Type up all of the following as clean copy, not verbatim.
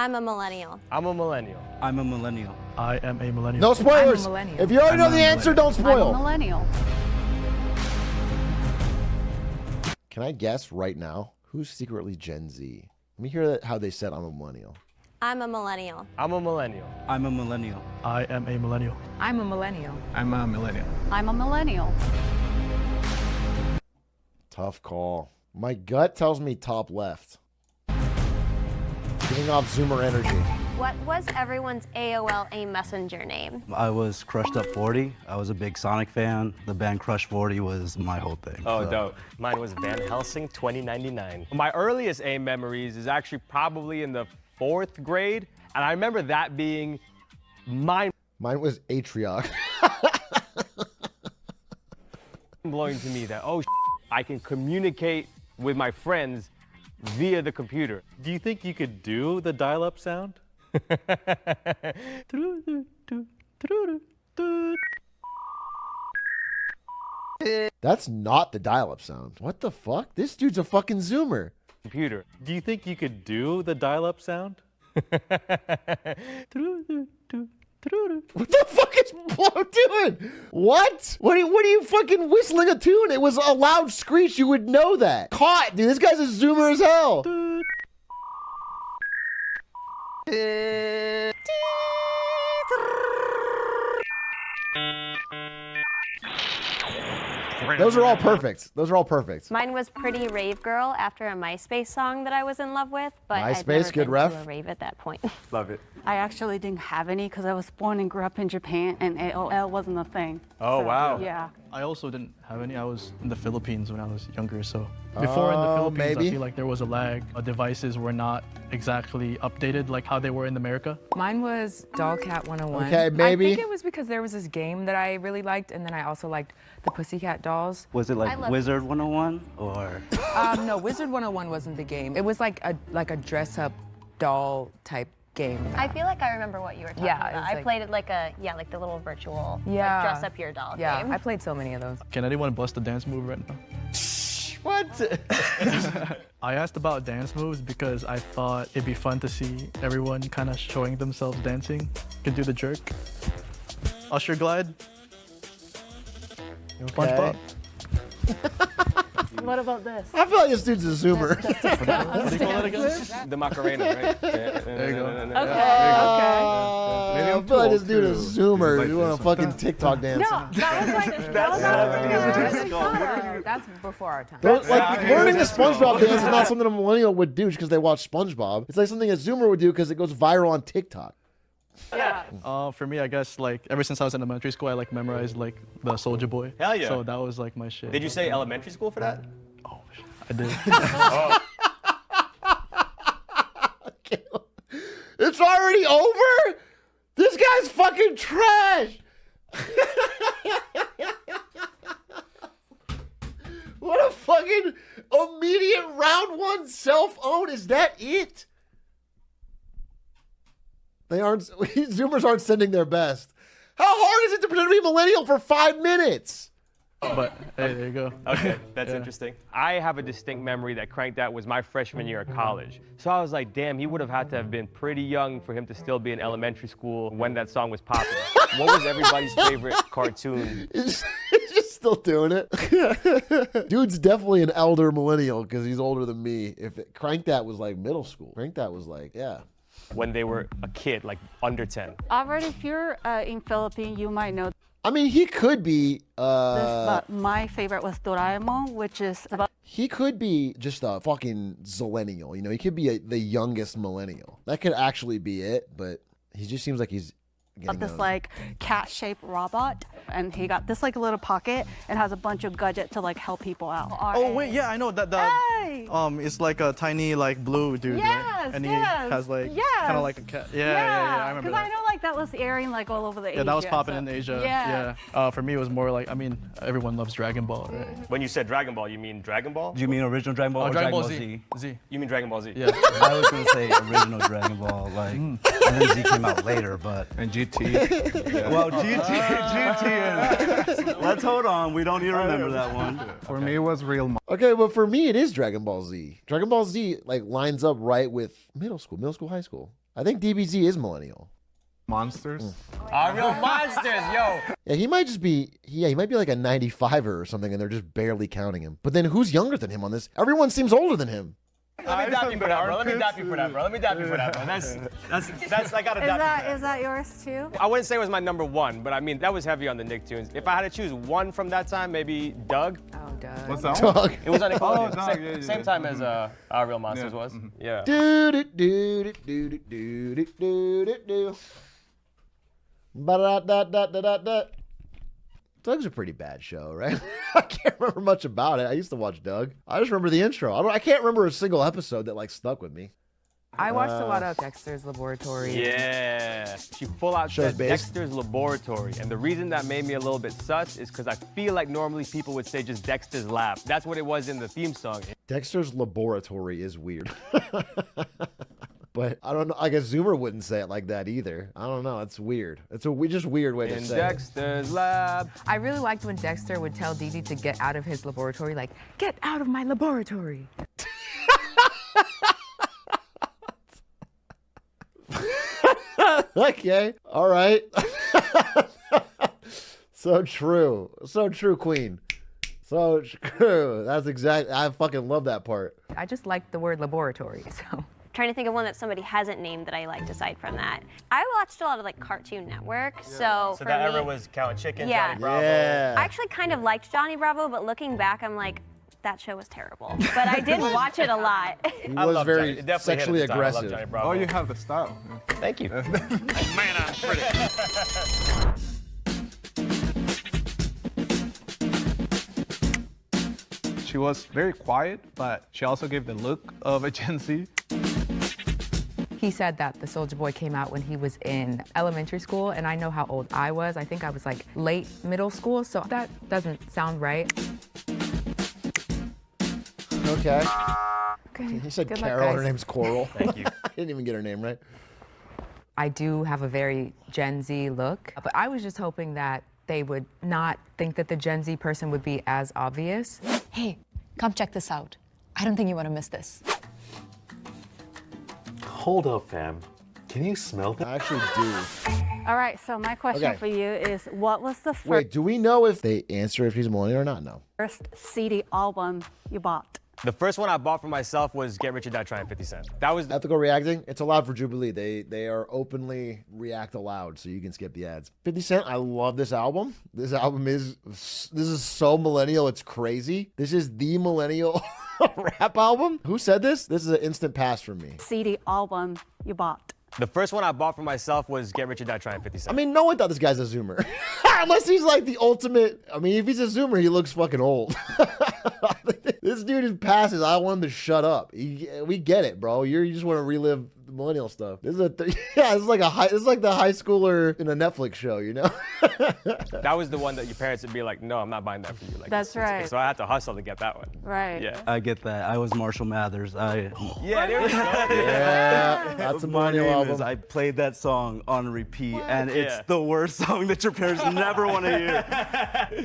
I'm a millennial. I'm a millennial. I'm a millennial. I am a millennial. No spoilers. I'm a millennial. If you already know the answer, don't spoil. I'm a millennial. Can I guess right now who's secretly Gen Z? Let me hear how they said I'm a millennial. I'm a millennial. I'm a millennial. I'm a millennial. I am a millennial. I'm a millennial. I'm a millennial. I'm a millennial. Tough call. My gut tells me top left. Giving off Zoomer energy. What was everyone's AOL Messenger name? I was Crushed Up 40. I was a big Sonic fan. The band Crush 40 was my whole thing. Oh, so. dope. Mine was Van Helsing 2099. My earliest AIM memories is actually probably in the 4th grade, and I remember that being mind Mine was Atrioc. blowing to me that, oh, I can communicate with my friends via the computer. Do you think you could do the dial-up sound? That's not the dial-up sound. What the fuck? This dude's a fucking Zoomer. Computer. Do you think you could do the dial-up sound? What the fuck is Blow doing? What? What are you fucking whistling a tune? It was a loud screech. You would know that. Caught, dude. This guy's a Zoomer as hell. Those are all perfect. Those are all perfect. Mine was Pretty Rave Girl after a MySpace song that I was in love with, but I'd MySpace, never good been ref. to a rave at that point. Love it. I actually didn't have any because I was born and grew up in Japan, and AOL wasn't a thing. Oh, wow. Yeah. I also didn't have any. I was in the Philippines when I was younger, so before in the Philippines, maybe. I feel like there was a lag. Devices were not exactly updated like how they were in America. Mine was Dollcat 101. Okay, maybe. I think it was because there was this game that I really liked, and then I also liked the Pussycat Dolls. Was it like love- Wizard 101 or? No, Wizard 101 wasn't the game. It was like a dress-up doll type game. I feel like I remember what you were talking Yeah, it about. was I like- played it like the little virtual Yeah. like dress up your doll Yeah, game. I played so many of those. Can anyone bust a dance move right now? What? I asked about dance moves because I thought it'd be fun to see everyone kind of showing themselves dancing. Could do the jerk. Usher glide. SpongeBob. What about this? I feel like this dude's a Zoomer. What do you call that again? The Macarena, right? There you go. I feel like this dude is Zoomer. You want a fucking TikTok dance. No, that was That's before our time. Like learning the SpongeBob dance is not something a millennial would do just because they watch SpongeBob. It's like something a Zoomer would do because it goes viral on TikTok. For me, I guess like ever since I was in elementary school, I like memorized like the Soldier Boy. Hell yeah. So that was like my shit. Did you say elementary school for that? Oh, shit. I did. It's already over? This guy's fucking trash. What a fucking immediate round one self-own. Is that it? They aren't, Zoomers aren't sending their best. How hard is it to pretend to be a millennial for 5 minutes? But hey, there you go. Okay, that's interesting. I have a distinct memory that Crank That was my freshman year of college. So I was like, damn, he would have had to have been pretty young for him to still be in elementary school when that song was popping. What was everybody's favorite cartoon? He's just still doing it. Dude's definitely an elder millennial because he's older than me. Crank That was like middle school. Crank That was like, yeah. When they were a kid, like under 10. Already, if you're in Philippines, you might know this, I mean, he could be, but my favorite was Doraemon, which is about he could be just a fucking zillennial. You know, he could be the youngest millennial. That could actually be it, but he just seems like he's getting this on. like cat-shaped robot, and he got this like little pocket and has a bunch of gadget to like help people out. Oh wait, yeah, I know that. Hey! It's like a tiny like blue dude, right? Yes, And he yes, has like yes. kind of like a cat. Yeah, I remember Because that. I know like that was airing like all over the Asia. Yeah, that was popping so- in Asia. Yeah. For me, it was more like, I mean, everyone loves Dragon Ball, right? When you said Dragon Ball, you mean Dragon Ball? Do you mean original Dragon Ball or Dragon Ball Z. Z. You mean Dragon Ball Z? Yeah. I was gonna say original Dragon Ball, like, and then Z came out later, but. And GT. Well, GT is. Let's hold on. We don't even remember that one. For me, it was real. Okay, but for me, it is Dragon Ball Z. Dragon Ball Z like lines up right with middle school, high school. I think DBZ is millennial. Monsters. Real monsters, yo. Yeah, he might just be, he might be like a 95er or something, and they're just barely counting him. But then who's younger than him on this? Everyone seems older than him. Let me dap you for that, bro. Let me dap you for that, bro. Let me dap you for that, bro. That's I gotta dap you. Is that yours too? I wouldn't say it was my number one, but I mean, that was heavy on the Nicktoons. If I had to choose one from that time, maybe Doug. Oh, Doug. What's that? Doug. It was on Nickelodeon. Doug, Same, same time as Our Real Monsters was. Yeah. Do. Ba-da-da-da-da-da-da. Doug's a pretty bad show, right? I can't remember much about it. I used to watch Doug. I just remember the intro. I can't remember a single episode that like stuck with me. I watched a lot of Dexter's Laboratory. Yeah. She full out Shows said based? Dexter's Laboratory. And the reason that made me a little bit sus is because I feel like normally people would say just Dexter's Lab. That's what it was in the theme song. Dexter's Laboratory is weird. But I don't know. I guess Zoomer wouldn't say it like that either. I don't know. It's weird. It's a just weird way to In say Dexter's Lab. I really liked when Dexter would tell Dee Dee to get out of his laboratory, like, get out of my laboratory. it. Okay. All right. So true. So true, Queen. So true. That's exactly. I fucking love that part. I just liked the word laboratory, so. Trying to think of one that somebody hasn't named that I liked aside from that. I watched a lot of like Cartoon Network, so for that me, era was Counting Chickens, Yeah. Johnny Bravo. Yeah. I actually kind of liked Johnny Bravo, but looking back, I'm like, that show was terrible. But I did watch it a lot. He I was love very Johnny. It definitely sexually hit at the time. I love aggressive. Johnny Bravo. Oh, you have the style. Thank you. Man, I'm pretty. She was very quiet, but she also gave the look of a Gen Z. He said that the Soulja Boy came out when he was in elementary school, and I know how old I was. I think I was like late middle school, so that doesn't sound right. Okay. Okay. He said Good luck, Carol. Her guys. name's Coral. Thank you. I didn't even get her name right. I do have a very Gen Z look, but I was just hoping that they would not think that the Gen Z person would be as obvious. Hey, come check this out. I don't think you want to miss this. Hold up, fam. Can you smell that? I actually do. All right, so my question Okay. for you is, what was the Wait, do we know if they answer if she's a millennial or not? No. first CD album you bought? The first one I bought for myself was Get Rich or Die Trying 50 Cent. That was Ethical reacting, it's allowed for Jubilee. They are openly react aloud, so you can skip the ads. 50 Cent, I love this album. This album is so millennial, it's crazy. This is the millennial rap album. Who said this? This is an instant pass from me. CD album you bought? the first one I bought for myself was Get Rich or Die Trying 50 Cent. I mean, no one thought this guy's a Zoomer. Unless he's like the ultimate. I mean, if he's a Zoomer, he looks fucking old. This dude is passes. I want him to shut up. We get it, bro. You just want to relive the millennial stuff. This is this is like the high schooler in a Netflix show, you know? That was the one that your parents would be like, no, I'm not buying that for you. Like, That's right. So I had to hustle to get that one. Right. Yeah. I get that. I was Marshall Mathers. Yeah, there we go. Yeah, that's a My millennial name album. is, I played that song on repeat, and it's the worst song that your parents never want to hear.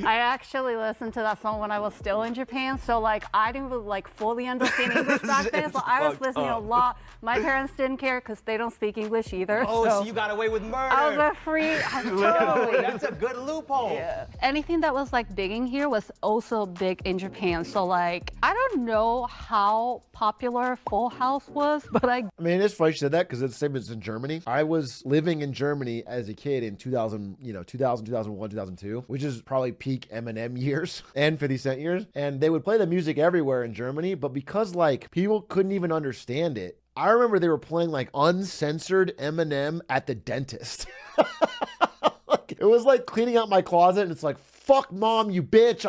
I actually listened to that song when I was still in Japan, so like I didn't really, like fully understand English back then. So I was fucked listening up. a lot. My parents didn't care because they don't speak English either. Oh, so you got away with murder. I was a free. Totally. That's a good loophole. Yeah. Anything that was like big in here was also big in Japan. So like I don't know how popular Full House was, but I mean, it's funny you said that because it's the same as in Germany. I was living in Germany as a kid in 2000, 2001, 2002, which is probably peak Eminem years and 50 Cent years. And they would play the music everywhere in Germany, but because like people couldn't even understand it, I remember they were playing like uncensored Eminem at the dentist. It was like cleaning out my closet and it's like, fuck mom, you bitch.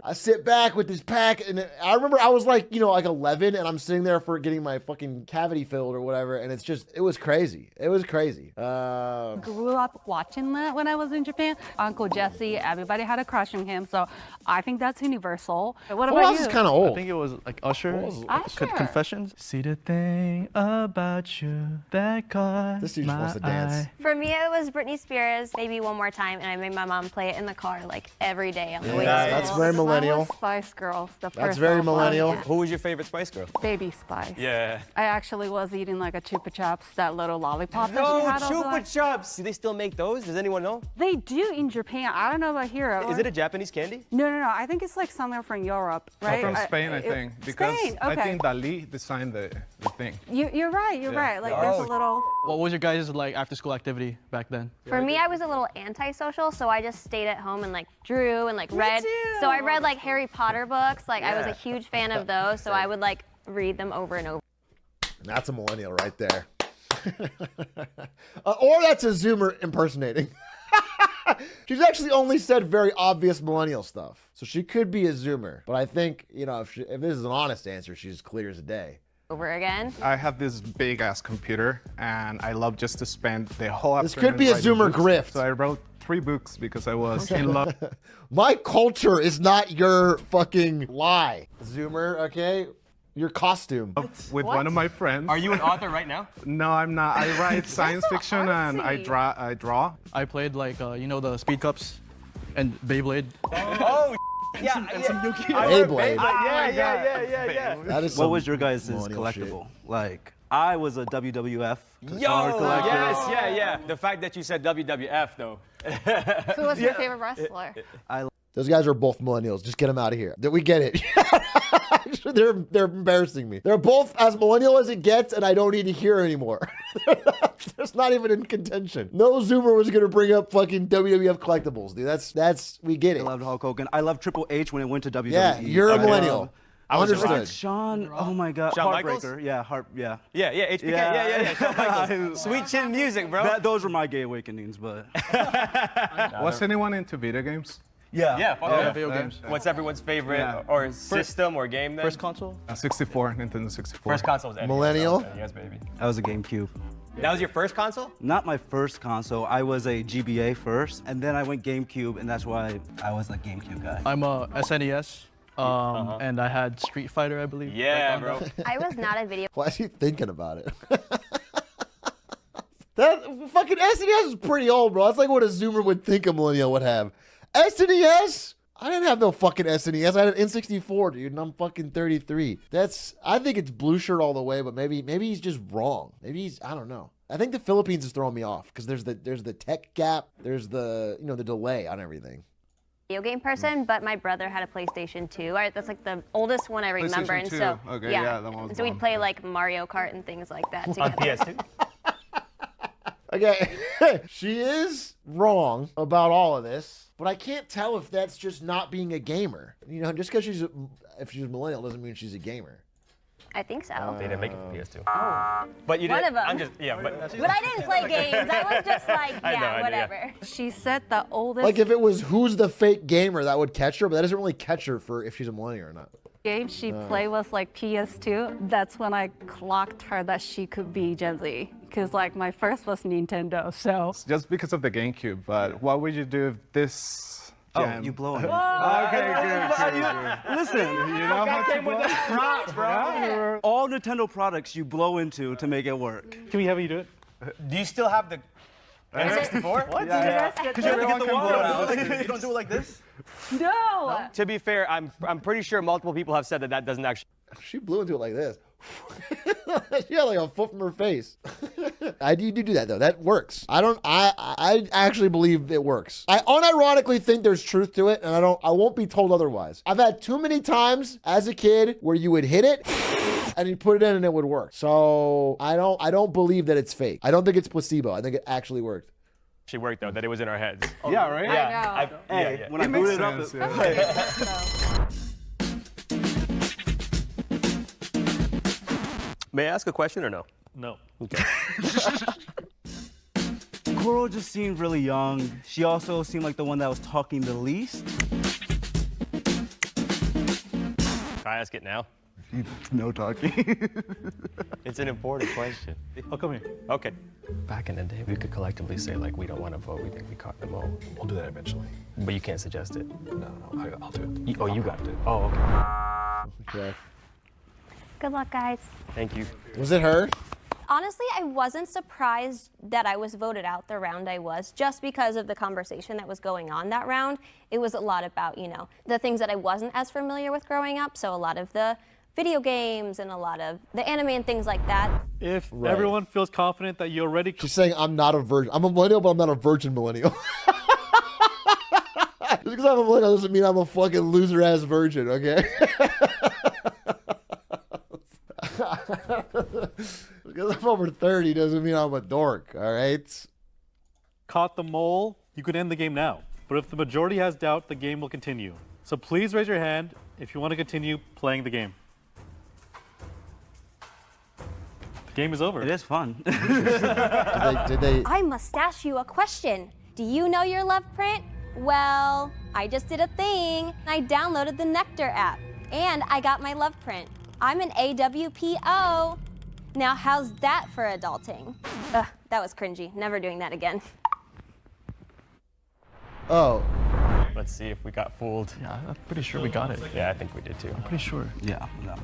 I sit back with this pack and I remember I was like, like 11 and I'm sitting there for getting my fucking cavity filled or whatever. And it was crazy. It was crazy. grew up watching that when I was in Japan. Uncle Jesse, everybody had a crush on him. So I think that's universal. What Full about House you? is kind of I old. think it was like Usher. Usher. Confessions. See the thing about you that caught This dude just my wants to dance. eye. For me, it was Britney Spears, Baby One More Time, and I made my mom play it in the car like every day on the way to That's school. very Mine millennial. was Spice Girls, the first That's very album. millennial. Who was your favorite Spice Girl? Baby Spice. Yeah. I actually was eating like a Chupa Chups, that little lollipop that No, she had. Chupa Chups. Do they still make those? Does anyone know? They do in Japan. I don't know about here. Is it a Japanese candy? No. I think it's like somewhere from Europe, right? From Spain, I think. Because Spain, I okay. think Dali designed the thing. You're right. You're right. Like there's a little. What was your guys' like after school activity back then? For me, I was a little antisocial, so I just stayed at home and like drew and like read. too. So I read like Harry Potter books. Like I was a huge fan of those, so I would like read them over and over. That's a millennial right there. Or that's a Zoomer impersonating. She's actually only said very obvious millennial stuff. So she could be a Zoomer. But I think, you know, if this is an honest answer, she's clear as a day. Over again. I have this big ass computer, and I love just to spend the whole afternoon. This could be a writing Zoomer books. grift. So I wrote 3 books because I was in love. My culture is not your fucking lie, Zoomer, okay? Your costume. With one of my friends. Are you an author right now? No, I'm not. I write science fiction and I draw. I played like you know the speed cups and Beyblade. Oh, yeah. And some Yu-Gi-Oh. Beyblade. Yeah. That is What some was your guys' millennial collectible? Like, I was a WWF Yo, card collector. yes, yeah. The fact that you said WWF though. Who was your favorite wrestler? Those guys are both millennials. Just get them out of here. We get it. Actually, they're embarrassing me. They're both as millennial as it gets, and I don't need to hear anymore. That's not even in contention. No Zoomer was gonna bring up fucking WWF collectibles, dude. That's we get I it. loved Hulk Hogan. I loved Triple H when it went to WWE. Yeah, you're a millennial. I was Understood. Shawn, oh my God, Shawn Heartbreaker. Michaels? Yeah, Yeah, HBK. Yeah. Shawn Michaels. Sweet chin music, bro. Those were my gay awakenings, but Was anyone into video games? Yeah, Video games. What's everyone's favorite or system or game then? First console? 64, Nintendo 64. First console was NES. Millennial? Okay, yes, baby. I was a GameCube. That was your first console? Not my first console. I was a GBA first, and then I went GameCube, and that's why I was a GameCube guy. I'm a SNES. And I had Street Fighter, I believe. Yeah, bro. I was not a video Why is he thinking about it? That fucking SNES is pretty old, bro. That's like what a Zoomer would think a millennial would have. SNES? I didn't have no fucking SNES. I had an N64, dude, and I'm fucking 33. I think it's blue shirt all the way, but maybe he's just wrong. I don't know. I think the Philippines is throwing me off because there's the tech gap, there's the the delay on everything. game person, but my brother had a PlayStation 2. That's like the oldest one I remember, PlayStation and 2. so Okay, yeah, that one was and so we'd bomb. play like Mario Kart and things like that On together. PS2? Okay, she is wrong about all of this, but I can't tell if that's just not being a gamer. Just because if she's a millennial doesn't mean she's a gamer. I think so. They didn't make it for PS2. But you didn't. One of them. I'm just, but But I didn't play games. I was just like, I know, whatever. She said the oldest Like if it was who's the fake gamer, that would catch her, but that doesn't really catch her for if she's a millennial or not. game she played was like PS2. That's when I clocked her that she could be Gen Z. Because like my first was Nintendo, so. Just because of the GameCube, but what would you do if this Oh, you blow it. Okay, good. Listen, You know how to blow? props, bro. all Nintendo products you blow into to make it work. Can we have you do it? Do you still have the N64? What? Because you have to get the water out. You don't do it like this? No! To be fair, I'm pretty sure multiple people have said that doesn't actually. She blew into it like this. She had like a foot from her face. I do that though. That works. I actually believe it works. I unironically think there's truth to it, and I won't be told otherwise. I've had too many times as a kid where you would hit it and you put it in and it would work. So I don't believe that it's fake. I don't think it's placebo. I think it actually worked. She worked though, that it was in our heads. Yeah, right? I know. Hey, when I It makes booted up, sense, yeah. So. May I ask a question or no? No. Okay. Coral just seemed really young. She also seemed like the one that was talking the least. Can I ask it now? No talking. It's an important question. Oh, come here. Okay. Back in the day, we could collectively say, like, we don't want to vote. We think we caught them all. We'll do that eventually. But you can't suggest it. No, I'll do it. You got it. Oh, okay. Okay. Good luck, guys. Thank you. Was it her? Honestly, I wasn't surprised that I was voted out the round I was, just because of the conversation that was going on that round. It was a lot about, you know, the things that I wasn't as familiar with growing up, so a lot of the video games and a lot of the anime and things like that. If everyone feels confident that you already... She's saying I'm not a virgin. I'm a millennial, but I'm not a virgin millennial. Just because I'm a millennial doesn't mean I'm a fucking loser-ass virgin, okay? Because I'm over 30 doesn't mean I'm a dork, all right? caught the mole, you can end the game now. But if the majority has doubt, the game will continue. So please raise your hand if you want to continue playing the game. The game is over. It is fun. did they... I must ask you a question. Do you know your love print? Well, I just did a thing. I downloaded the Nectar app, and I got my love print. I'm an AWPO. Now, how's that for adulting? Ugh, that was cringy. Never doing that again. Oh. Let's see if we got fooled. Yeah, I'm pretty sure we got it. Yeah, I think we did too. I'm pretty sure. Yeah, no.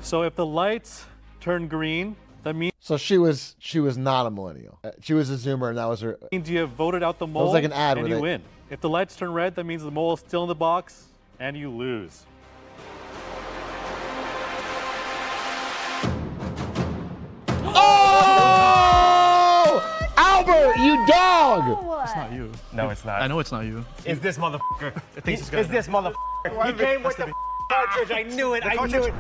So if the lights turn green, that means So she was not a millennial. She was a Zoomer, and that was her. you have voted out the mole. was like an ad and where you they- win. If the lights turn red, that means the mole is still in the box and you lose. Oh! Albert, you dog! It's not you. No, it's not. I know it's not you. It's this motherfucker. I think it's It's this motherfucker. He came with the cartridge. I knew it. I knew it.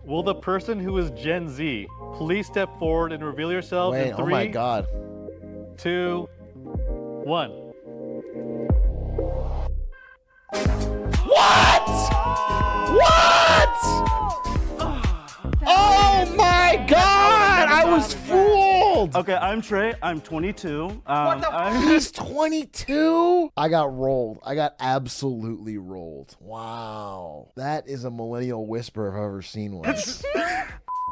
Will the person who is Gen Z please step forward and reveal yourselves Wait, in oh my 3, God. 2, 1. What? What? Oh my God! I was fooled. Okay, I'm Trey. I'm 22. He's 22? I got rolled. I got absolutely rolled. Wow. That is a millennial whisper if I've ever seen one.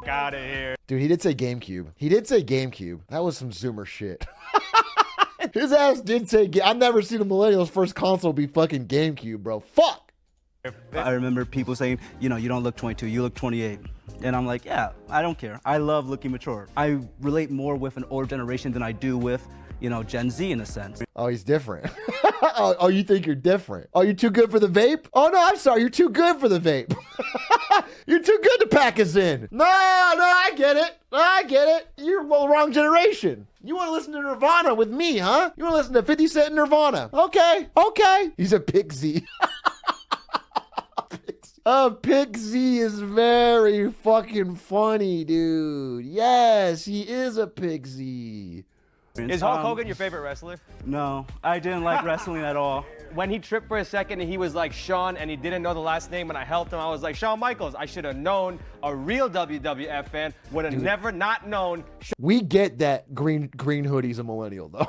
Out of here. Dude, he did say GameCube. He did say GameCube. That was some Zoomer shit. His ass did say I've never seen a millennial's first console be fucking GameCube, bro. Fuck. I remember people saying, you know, you don't look 22, you look 28. And I'm like, yeah, I don't care. I love looking mature. I relate more with an older generation than I do with, you know, Gen Z in a sense. Oh, he's different. Oh, you think you're different? Oh, you too good for the vape? Oh, no, I'm sorry. You're too good for the vape. You're too good to pack us in. No, I get it. I get it. You're the wrong generation. You want to listen to Nirvana with me, huh? You want to listen to 50 Cent Nirvana? Okay. He's a pixie. Pixie is very fucking funny, dude. Yes, he is a pixie. Is Hulk Hogan your favorite wrestler? No, I didn't like wrestling at all. When he tripped for a second and he was like Shawn and he didn't know the last name and I helped him, I was like, Shawn Michaels. I should have known. A real WWF fan would have never not known. We get that green hoodie's a millennial, though.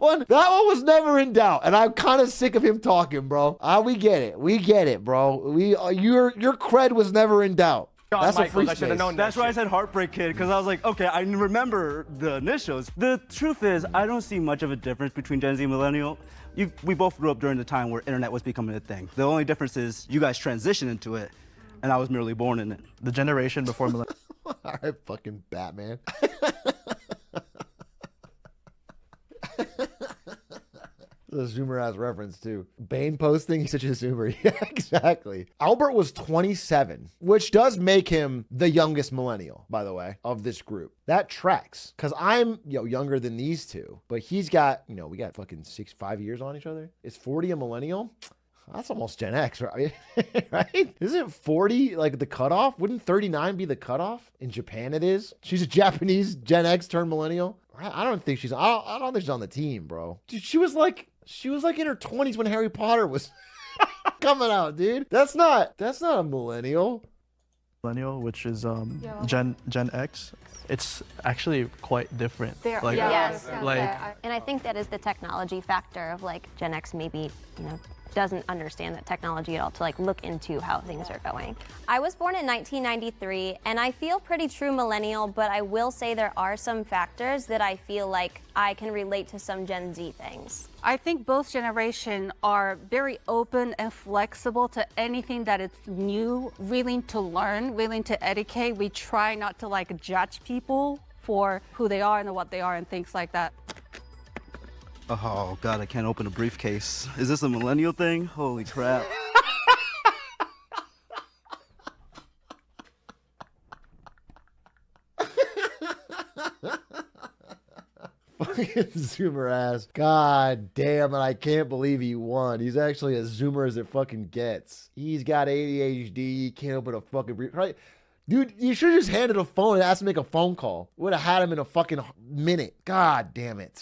That one was never in doubt, and I'm kind of sick of him talking, bro. We get it, bro. Your cred was never in doubt. Shawn That's Michaels, a free I should have space. known That's that why I shit. said Heartbreak Kid, because I was like, okay, I remember the initials. The truth is, I don't see much of a difference between Gen Z and Millennial. We both grew up during the time where internet was becoming a thing. The only difference is you guys transitioned into it, and I was merely born in it. The generation before millennial. All right, fucking Batman. The Zoomer ass reference too. Bane posting, he's such a Zoomer. Yeah, exactly. Albert was 27, which does make him the youngest millennial, by the way, of this group. That tracks. Cause I'm younger than these two, but he's got, we got fucking 5 years on each other. Is 40 a millennial? That's almost Gen X, right? Right? Isn't 40 like the cutoff? Wouldn't 39 be the cutoff? In Japan it is. She's a Japanese Gen X turned millennial. I don't think she's on the team, bro. Dude, she was like in her 20s when Harry Potter was coming out, dude. That's not a millennial. Millennial, which is Gen X. It's actually quite different. Yes. And I think that is the technology factor of like Gen X maybe, doesn't understand that technology at all to like look into how things are going. I was born in 1993 and I feel pretty true millennial, but I will say there are some factors that I feel like I can relate to some Gen Z things. I think both generations are very open and flexible to anything that is new, willing to learn, willing to educate. We try not to like judge people for who they are and what they are and things like that. Oh God, I can't open a briefcase. Is this a millennial thing? Holy crap. Fucking Zoomer ass. God damn it, I can't believe he won. He's actually as Zoomer as it fucking gets. He's got ADHD, he can't open a fucking brief. Right? Dude, you should have just handed a phone and asked him to make a phone call. Would have had him in a fucking minute. God damn it.